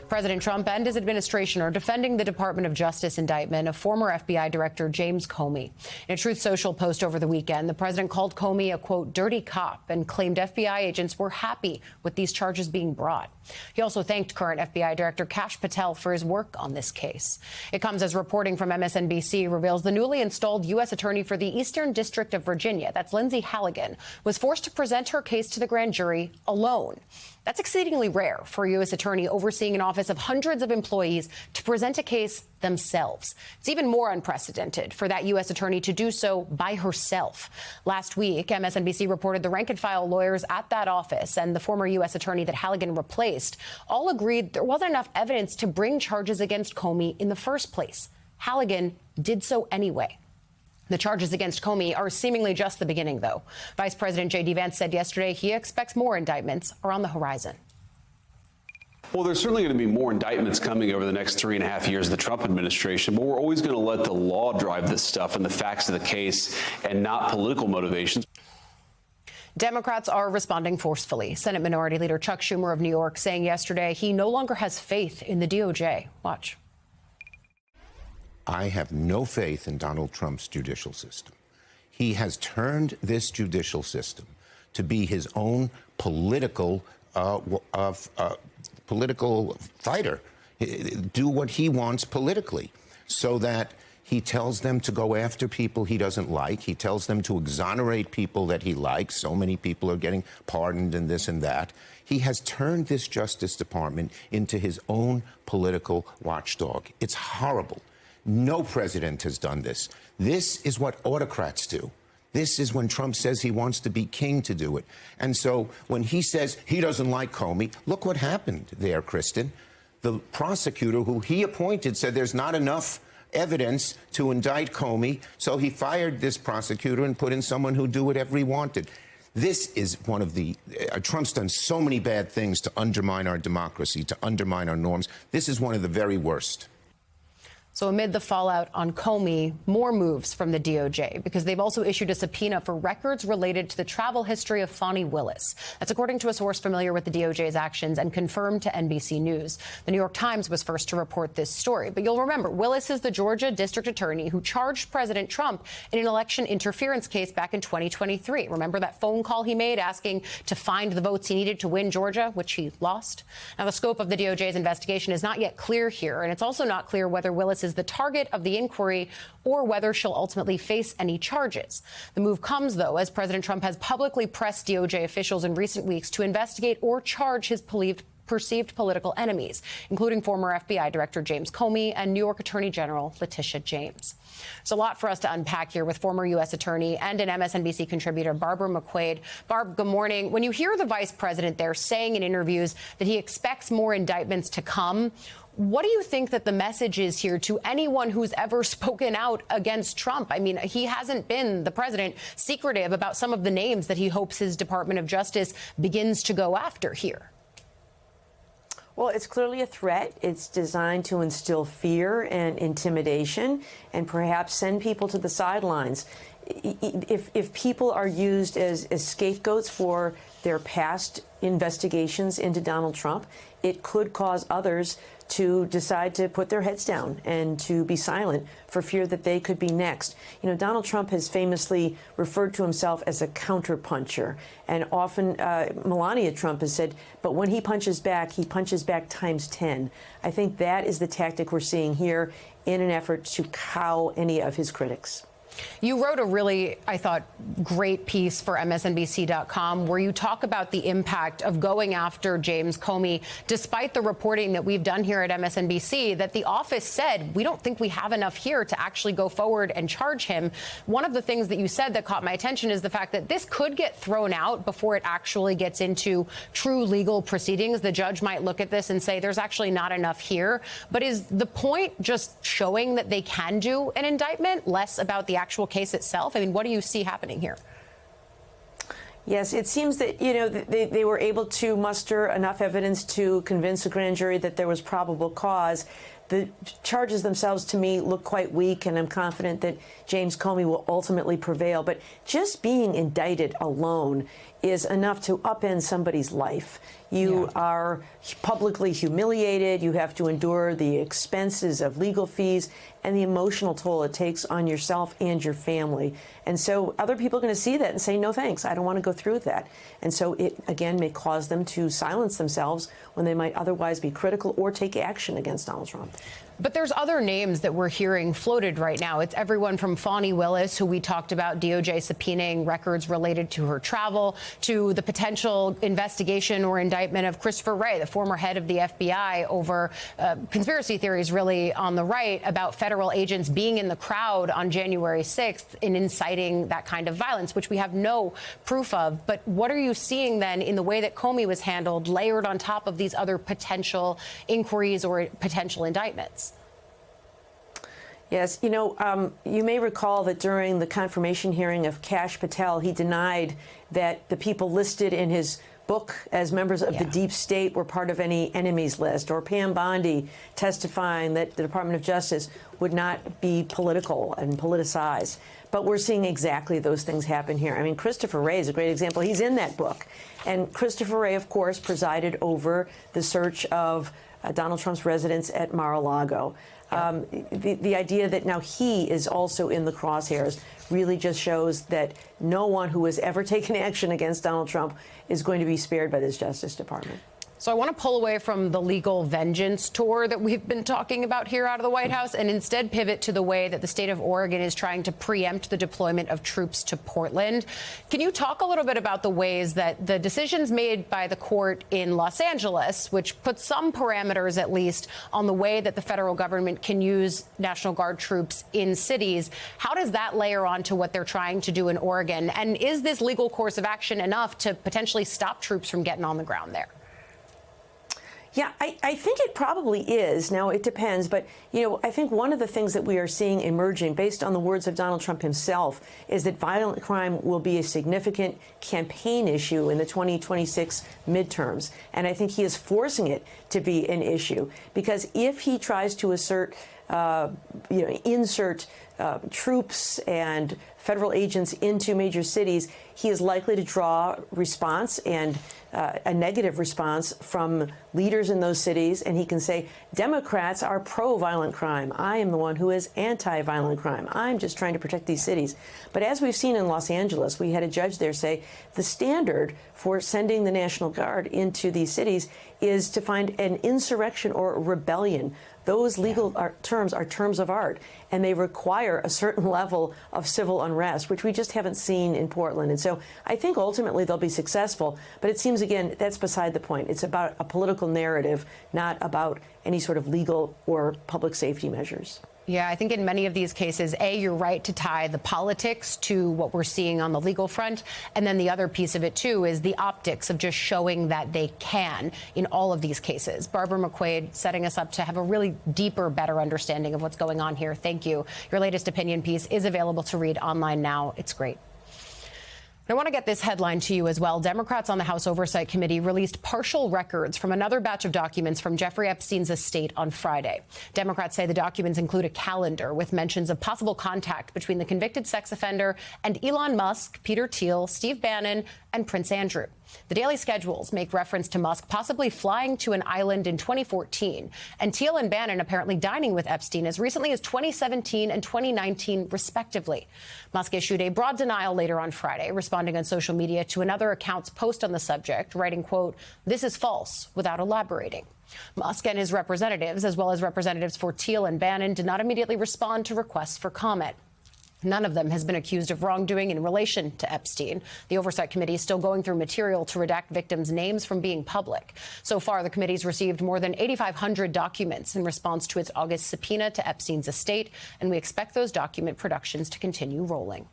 President Trump and his administration are defending the Department of Justice indictment of former FBI Director James Comey. In a Truth Social post over the weekend, the president called Comey a, quote, dirty cop and claimed FBI agents were happy with these charges being brought. He also thanked current FBI Director Kash Patel for his work on this case. It comes as reporting from MSNBC reveals the newly installed U.S. Attorney for the Eastern District of Virginia, that's Lindsay Halligan, was forced to present her case to the grand jury alone. That's exceedingly rare for a U.S. attorney overseeing an office of hundreds of employees to present a case themselves. It's even more unprecedented for that U.S. attorney to do so by herself. Last week, MSNBC reported the rank-and-file lawyers at that office and the former U.S. attorney that Halligan replaced all agreed there wasn't enough evidence to bring charges against Comey in the first place. Halligan did so anyway. The charges against Comey are seemingly just the beginning, though. Vice President J.D. Vance said yesterday he expects more indictments are on the horizon. Well, there's certainly going to be more indictments coming over the next 3.5 years of the Trump administration, but we're always going to let the law drive this stuff and the facts of the case and not political motivations. Democrats are responding forcefully. Senate Minority Leader Chuck Schumer of New York saying yesterday he no longer has faith in the DOJ. Watch. I have no faith in Donald Trump's judicial system. He has turned this judicial system to be his own political fighter, do what he wants politically, so that he tells them to go after people he doesn't like. He tells them to exonerate people that he likes. So many people are getting pardoned and this and that. He has turned this Justice Department into his own political watchdog. It's horrible. No president has done this. This is what autocrats do. This is when Trump says he wants to be king to do it. And so when he says he doesn't like Comey, look what happened there, Kristen. The prosecutor who he appointed said there's not enough evidence to indict Comey, so he fired this prosecutor and put in someone who'd do whatever he wanted. This is one of the Trump's done so many bad things to undermine our democracy, to undermine our norms. This is one of the very worst. So amid the fallout on Comey, more moves from the DOJ, because they've also issued a subpoena for records related to the travel history of Fani Willis. That's according to a source familiar with the DOJ's actions and confirmed to NBC News. The New York Times was first to report this story. But you'll remember, Willis is the Georgia district attorney who charged President Trump in an election interference case back in 2023. Remember that phone call he made asking to find the votes he needed to win Georgia, which he lost? Now, the scope of the DOJ's investigation is not yet clear here, and it's also not clear whether Willis is the target of the inquiry or whether she'll ultimately face any charges. The move comes, though, as President Trump has publicly pressed DOJ officials in recent weeks to investigate or charge his perceived political enemies, including former FBI Director James Comey and New York Attorney General Letitia James. There's a lot for us to unpack here with former U.S. Attorney and an MSNBC contributor, Barbara McQuade. Barb, good morning. When you hear the vice president there saying in interviews that he expects more indictments to come, what do you think that the message is here to anyone who's ever spoken out against Trump? I mean, he hasn't been, the president, secretive about some of the names that he hopes his Department of Justice begins to go after here. Well, it's clearly a threat. It's designed to instill fear and intimidation and perhaps send people to the sidelines. If people are used as scapegoats for their past investigations into Donald Trump, it could cause others to decide to put their heads down and to be silent for fear that they could be next. You know, Donald Trump has famously referred to himself as a counterpuncher. And often Melania Trump has said, but when he punches back times 10. I think that is the tactic we're seeing here in an effort to cow any of his critics. You wrote a really, I thought, great piece for MSNBC.com where you talk about the impact of going after James Comey, despite the reporting that we've done here at MSNBC, that the office said, we don't think we have enough here to actually go forward and charge him. One of the things that you said that caught my attention is the fact that this could get thrown out before it actually gets into true legal proceedings. The judge might look at this and say there's actually not enough here. But is the point just showing that they can do an indictment, less about the actual case itself? I mean, what do you see happening here? Yes, it seems that, you know, they were able to muster enough evidence to convince a grand jury that there was probable cause. the charges themselves, to me, look quite weak, and I'm confident that James Comey will ultimately prevail. But just being indicted alone is enough to upend somebody's life. You are publicly humiliated. You have to endure the expenses of legal fees and the emotional toll it takes on yourself and your family. And so other people are going to see that and say, no, thanks, I don't want to go through that. And so it, again, may cause them to silence themselves when they might otherwise be critical or take action against Donald Trump. But there's other names that we're hearing floated right now. It's everyone from Fani Willis, who we talked about DOJ subpoenaing records related to her travel, to the potential investigation or indictment of Christopher Wray, the former head of the FBI, over conspiracy theories really on the right about federal agents being in the crowd on January 6th and inciting that kind of violence, which we have no proof of. But what are you seeing then in the way that Comey was handled, layered on top of these other potential inquiries or potential indictments? Yes, you may recall that during the confirmation hearing of Kash Patel, he denied that the people listed in his book as members of the deep state were part of any enemies list, or Pam Bondi testifying that the Department of Justice would not be political and politicized. But we're seeing exactly those things happen here. I mean, Christopher Wray is a great example. He's in that book. And Christopher Wray, of course, presided over the search of Donald Trump's residence at Mar-a-Lago. The idea that now he is also in the crosshairs really just shows that no one who has ever taken action against Donald Trump is going to be spared by this Justice Department. So I want to pull away from the legal vengeance tour that we've been talking about here out of the White House and instead pivot to the way that the state of Oregon is trying to preempt the deployment of troops to Portland. Can you talk a little bit about the ways that the decisions made by the court in Los Angeles, which put some parameters at least on the way that the federal government can use National Guard troops in cities, how does that layer on to what they're trying to do in Oregon? And is this legal course of action enough to potentially stop troops from getting on the ground there? Yeah, I think it probably is. Now, it depends. But, I think one of the things that we are seeing emerging, based on the words of Donald Trump himself, is that violent crime will be a significant campaign issue in the 2026 midterms. And I think he is forcing it to be an issue, because if he tries to insert troops and federal agents into major cities, he is likely to draw response and a negative response from leaders in those cities. And he can say, Democrats are pro-violent crime. I am the one who is anti-violent crime. I'm just trying to protect these cities. But as we've seen in Los Angeles, we had a judge there say the standard for sending the National Guard into these cities is to find an insurrection or rebellion. Those legal terms are terms of art, and they require a certain level of civil unrest, which we just haven't seen in Portland. And so I think ultimately they'll be successful. But it seems, again, that's beside the point. It's about a political narrative, not about any sort of legal or public safety measures. Yeah, I think in many of these cases, you're right to tie the politics to what we're seeing on the legal front. And then the other piece of it, too, is the optics of just showing that they can in all of these cases. Barbara McQuade setting us up to have a really deeper, better understanding of what's going on here. Thank you. Your latest opinion piece is available to read online now. It's great. I want to get this headline to you as well. Democrats on the House Oversight Committee released partial records from another batch of documents from Jeffrey Epstein's estate on Friday. Democrats say the documents include a calendar with mentions of possible contact between the convicted sex offender and Elon Musk, Peter Thiel, Steve Bannon, and Prince Andrew. The daily schedules make reference to Musk possibly flying to an island in 2014, and Thiel and Bannon apparently dining with Epstein as recently as 2017 and 2019, respectively. Musk issued a broad denial later on Friday, responding on social media to another account's post on the subject, writing, quote, "This is false," without elaborating. Musk and his representatives, as well as representatives for Thiel and Bannon, did not immediately respond to requests for comment. None of them has been accused of wrongdoing in relation to Epstein. The Oversight Committee is still going through material to redact victims' names from being public. So far, the committee's received more than 8,500 documents in response to its August subpoena to Epstein's estate, and we expect those document productions to continue rolling.